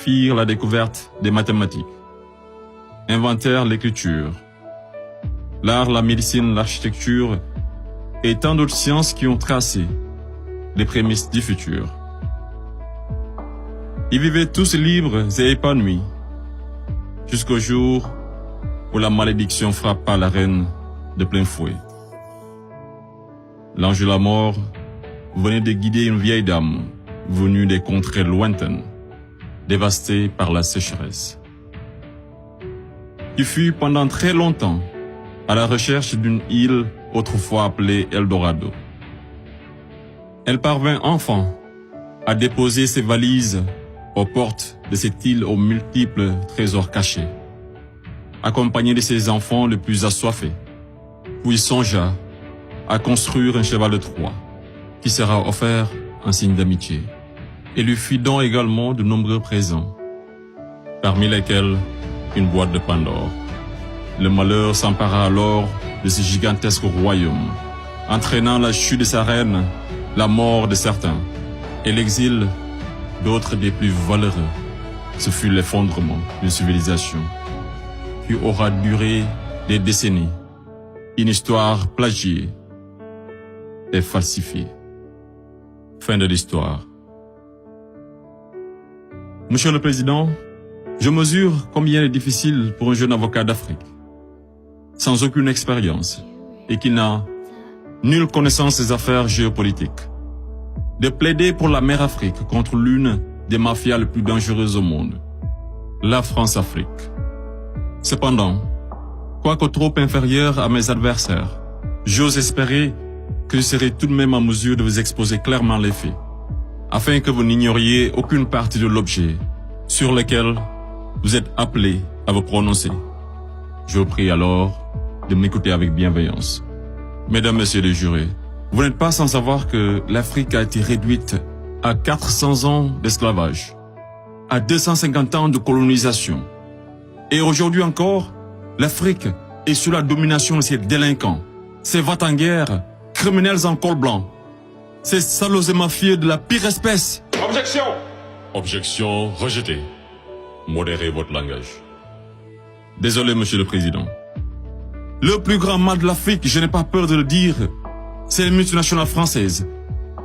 firent la découverte des mathématiques, inventèrent l'écriture, l'art, la médecine, l'architecture et tant d'autres sciences qui ont tracé les prémices du futur. Ils vivaient tous libres et épanouis, jusqu'au jour où la malédiction frappa la reine de plein fouet. L'ange de la mort venait de guider une vieille dame venue des contrées lointaines, dévastée par la sécheresse, qui fut pendant très longtemps à la recherche d'une île autrefois appelée Eldorado. Elle parvint enfin à déposer ses valises aux portes de cette île aux multiples trésors cachés, accompagnée de ses enfants les plus assoiffés, puis songea à construire un cheval de Troie qui sera offert en signe d'amitié, et lui fit don également de nombreux présents, parmi lesquels une boîte de Pandore. Le malheur s'empara alors de ce gigantesque royaume, entraînant la chute de sa reine, la mort de certains, et l'exil d'autres des plus valeureux. Ce fut l'effondrement d'une civilisation qui aura duré des décennies, une histoire plagiée et falsifiée. Fin de l'histoire. Monsieur le Président, je mesure combien il est difficile pour un jeune avocat d'Afrique, sans aucune expérience et qui n'a nulle connaissance des affaires géopolitiques, de plaider pour la mère Afrique contre l'une des mafias les plus dangereuses au monde, la France-Afrique. Cependant, quoique trop inférieur à mes adversaires, j'ose espérer que je serai tout de même en mesure de vous exposer clairement les faits, afin que vous n'ignoriez aucune partie de l'objet sur lequel vous êtes appelés à vous prononcer. Je vous prie alors de m'écouter avec bienveillance. Mesdames, Messieurs les jurés, vous n'êtes pas sans savoir que l'Afrique a été réduite à 400 ans d'esclavage, à 250 ans de colonisation. Et aujourd'hui encore, l'Afrique est sous la domination de ces délinquants, ces va-t-en-guerre, criminels en col blanc, ces salauds et mafieux de la pire espèce. Objection! Objection rejetée. Modérez votre langage. Désolé, Monsieur le Président. Le plus grand mal de l'Afrique, je n'ai pas peur de le dire, c'est les multinationales françaises,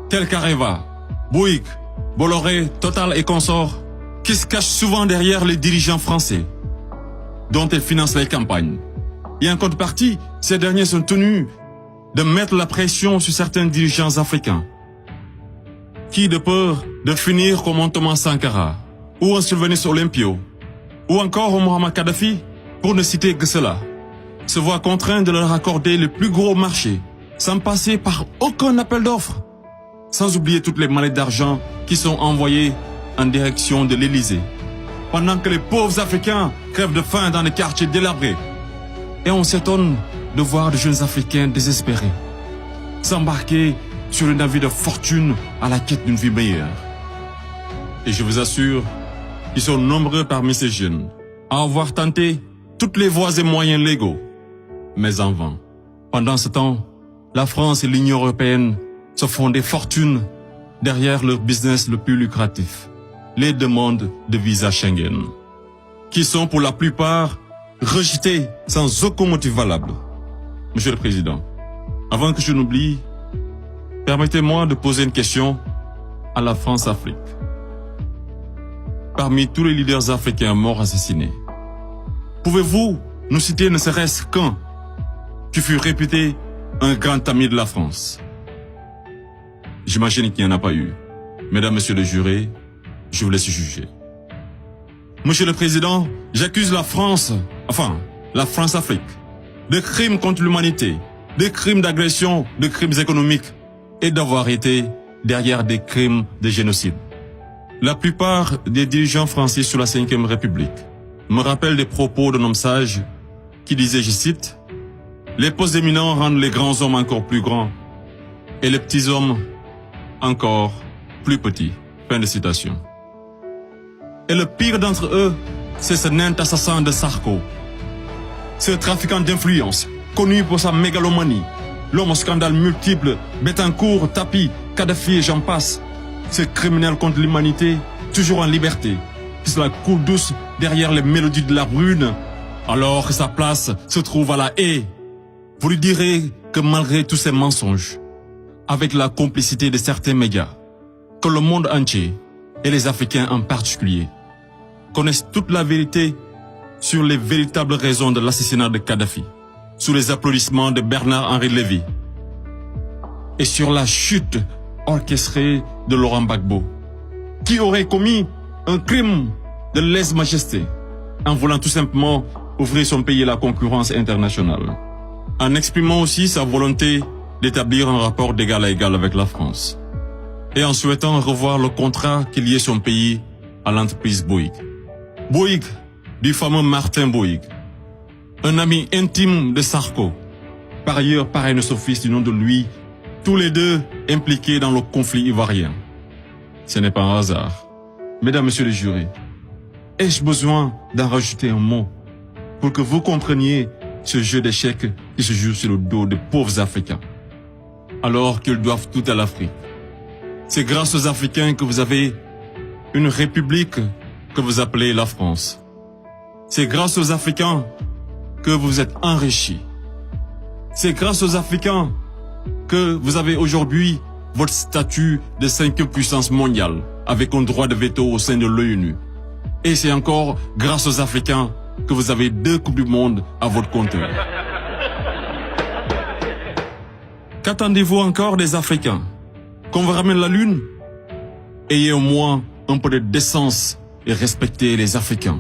telles qu'Areva, Bouygues, Bolloré, Total et consorts, qui se cachent souvent derrière les dirigeants français, dont elles financent les campagnes. Et en contrepartie, ces derniers sont tenus de mettre la pression sur certains dirigeants africains, qui, de peur de finir comme Thomas Sankara, ou un Sylvanus Olympio, ou encore au Muammar Kadhafi, pour ne citer que cela, se voient contraints de leur accorder le plus gros marché, sans passer par aucun appel d'offres, sans oublier toutes les mallettes d'argent qui sont envoyées en direction de l'Élysée, pendant que les pauvres Africains crèvent de faim dans les quartiers délabrés. Et on s'étonne de voir de jeunes Africains désespérés s'embarquer sur le navire de fortune à la quête d'une vie meilleure. Et je vous assure qu'ils sont nombreux parmi ces jeunes à avoir tenté toutes les voies et moyens légaux, mais en vain. Pendant ce temps, la France et l'Union européenne se font des fortunes derrière leur business le plus lucratif, les demandes de visa Schengen, qui sont pour la plupart rejetées sans aucun motif valable. Monsieur le Président, avant que je n'oublie, permettez-moi de poser une question à la France-Afrique. Parmi tous les leaders africains morts assassinés, pouvez-vous nous citer ne serait-ce qu'un qui fut réputé un grand ami de la France? J'imagine qu'il n'y en a pas eu. Mesdames, Messieurs les jurés, je vous laisse juger. Monsieur le Président, j'accuse la France, la France-Afrique, de crimes contre l'humanité, de crimes d'agression, de crimes économiques et d'avoir été derrière des crimes de génocide. La plupart des dirigeants français sous la Ve République me rappellent des propos d'un homme sage qui disait, je cite, « Les postes éminents rendent les grands hommes encore plus grands et les petits hommes encore plus petits. » Fin de citation. Et le pire d'entre eux, c'est ce nain assassin de Sarko, ce trafiquant d'influence, connu pour sa mégalomanie, l'homme aux scandales multiples, Bettencourt, Tapi, Kadhafi et j'en passe, ce criminel contre l'humanité, toujours en liberté, qui se la coule douce derrière les mélodies de la brune, alors que sa place se trouve à la haie. Vous lui direz que malgré tous ces mensonges, avec la complicité de certains médias, que le monde entier, et les Africains en particulier, connaissent toute la vérité sur les véritables raisons de l'assassinat de Kadhafi, sous les applaudissements de Bernard-Henri Lévy, et sur la chute orchestrée de Laurent Gbagbo, qui aurait commis un crime de lèse-majesté en voulant tout simplement ouvrir son pays à la concurrence internationale, en exprimant aussi sa volonté d'établir un rapport d'égal à égal avec la France, et en souhaitant revoir le contrat qui liait son pays à l'entreprise Bouygues. Bouygues, du fameux Martin Bouygues, un ami intime de Sarko, par ailleurs parrain de son fils du nom de lui, tous les deux impliqués dans le conflit ivoirien. Ce n'est pas un hasard. Mesdames, Messieurs les jurés, ai-je besoin d'en rajouter un mot pour que vous compreniez ce jeu d'échecs qui se joue sur le dos de pauvres Africains, alors qu'ils doivent tout à l'Afrique? C'est grâce aux Africains que vous avez une république que vous appelez la France. C'est grâce aux Africains que vous êtes enrichis. C'est grâce aux Africains que vous avez aujourd'hui votre statut de 5e puissance mondiale avec un droit de veto au sein de l'ONU. Et c'est encore grâce aux Africains que vous avez 2 Coupes du Monde à votre compteur. Qu'attendez-vous encore des Africains? Qu'on vous ramène la Lune? Ayez au moins un peu de décence et respectez les Africains,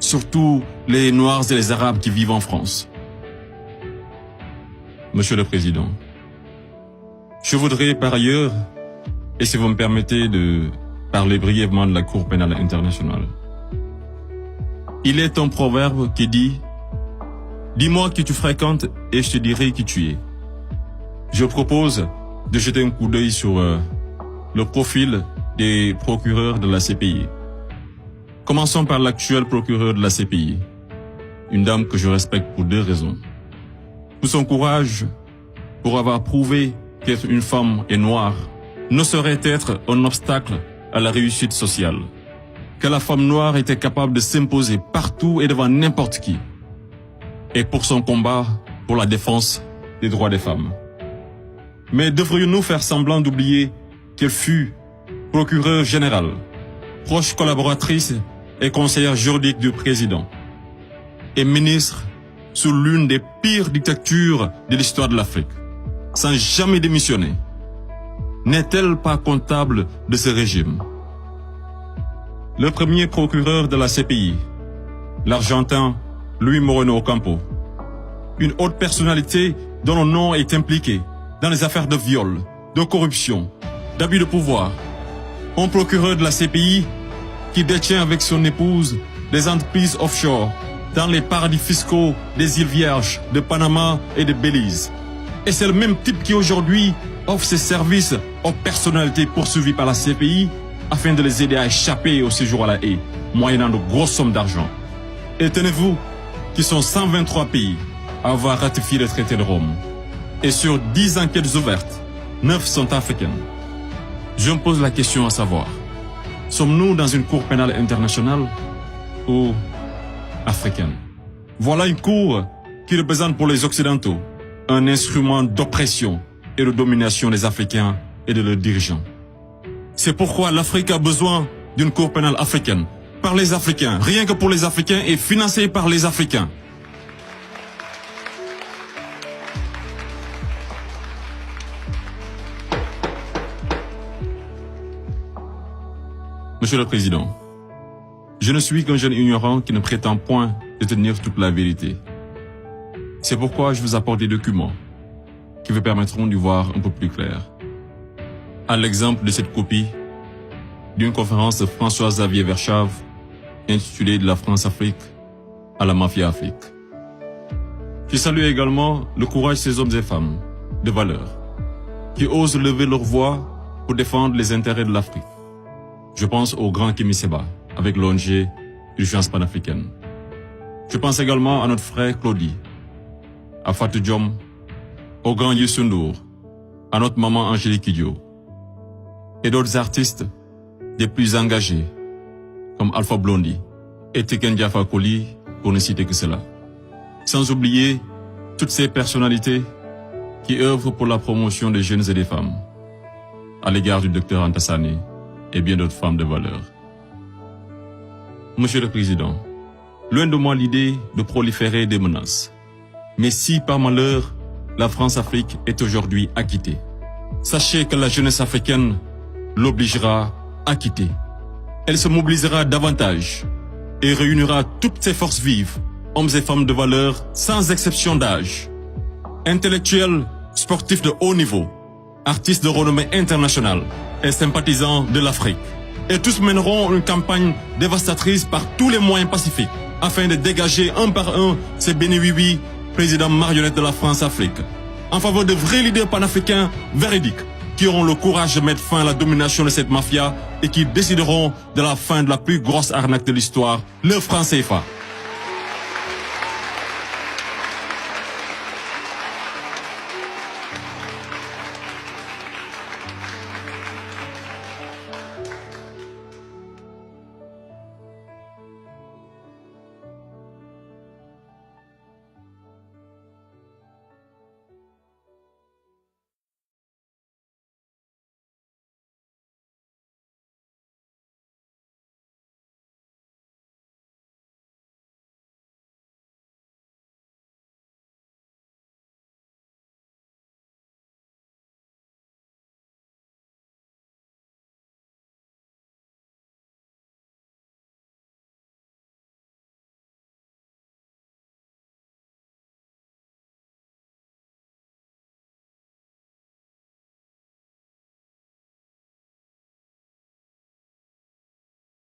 surtout les Noirs et les Arabes qui vivent en France. Monsieur le Président, je voudrais par ailleurs, et si vous me permettez de parler brièvement de la Cour pénale internationale. Il est un proverbe qui dit « Dis-moi qui tu fréquentes et je te dirai qui tu es ». Je propose de jeter un coup d'œil sur le profil des procureurs de la CPI. Commençons par l'actuel procureur de la CPI, une dame que je respecte pour 2 raisons. Pour son courage, pour avoir prouvé qu'être une femme et noire ne saurait être un obstacle à la réussite sociale, que la femme noire était capable de s'imposer partout et devant n'importe qui, et pour son combat pour la défense des droits des femmes. Mais devrions-nous faire semblant d'oublier qu'elle fut procureure générale, proche collaboratrice et conseillère juridique du président, et ministre sous l'une des pires dictatures de l'histoire de l'Afrique, sans jamais démissionner? N'est-elle pas comptable de ce régime? Le premier procureur de la CPI, l'Argentin Luis Moreno Ocampo, une haute personnalité dont le nom est impliqué dans les affaires de viol, de corruption, d'abus de pouvoir. Un procureur de la CPI qui détient avec son épouse des entreprises offshore dans les paradis fiscaux des îles Vierges, de Panama et de Belize. Et c'est le même type qui aujourd'hui offre ses services aux personnalités poursuivies par la CPI afin de les aider à échapper au séjour à la haie, moyennant de grosses sommes d'argent. Et tenez-vous qu'ils sont 123 pays à avoir ratifié le traité de Rome. Et sur 10 enquêtes ouvertes, 9 sont africaines. Je me pose la question à savoir, sommes-nous dans une cour pénale internationale ou africaine? Voilà une cour qui représente pour les Occidentaux un instrument d'oppression et de domination des Africains et de leurs dirigeants. C'est pourquoi l'Afrique a besoin d'une cour pénale africaine, par les Africains, rien que pour les Africains et financée par les Africains. Monsieur le Président, je ne suis qu'un jeune ignorant qui ne prétend point détenir toute la vérité. C'est pourquoi je vous apporte des documents qui vous permettront d'y voir un peu plus clair. À l'exemple de cette copie d'une conférence de François-Xavier Verschave intitulée « De la France-Afrique à la Mafia-Afrique ». Je salue également le courage de ces hommes et femmes de valeur qui osent lever leur voix pour défendre les intérêts de l'Afrique. Je pense au grand Kémy Séba avec l'ONG Urgence panafricaine. Je pense également à notre frère Claudie, à Fatou Diom, au grand Youssou N'Dour, à notre maman Angélique Kidjo, et d'autres artistes des plus engagés, comme comme Alpha Blondy et Tiken Jah Fakoly, pour ne citer que cela. Sans oublier toutes ces personnalités qui œuvrent pour la promotion des jeunes et des femmes, à l'égard du docteur Anta Sané et bien d'autres femmes de valeur. Monsieur le Président, loin de moi l'idée de proliférer des menaces. Mais si par malheur, la France-Afrique est aujourd'hui acquittée, sachez que la jeunesse africaine l'obligera à quitter. Elle se mobilisera davantage et réunira toutes ses forces vives, hommes et femmes de valeur, sans exception d'âge. Intellectuels, sportifs de haut niveau, artistes de renommée internationale et sympathisants de l'Afrique. Et tous mèneront une campagne dévastatrice par tous les moyens pacifiques afin de dégager un par un ces bénéwiwi, présidents marionnettes de la France-Afrique, en faveur de vrais leaders panafricains véridiques qui auront le courage de mettre fin à la domination de cette mafia et qui décideront de la fin de la plus grosse arnaque de l'histoire, le franc CFA.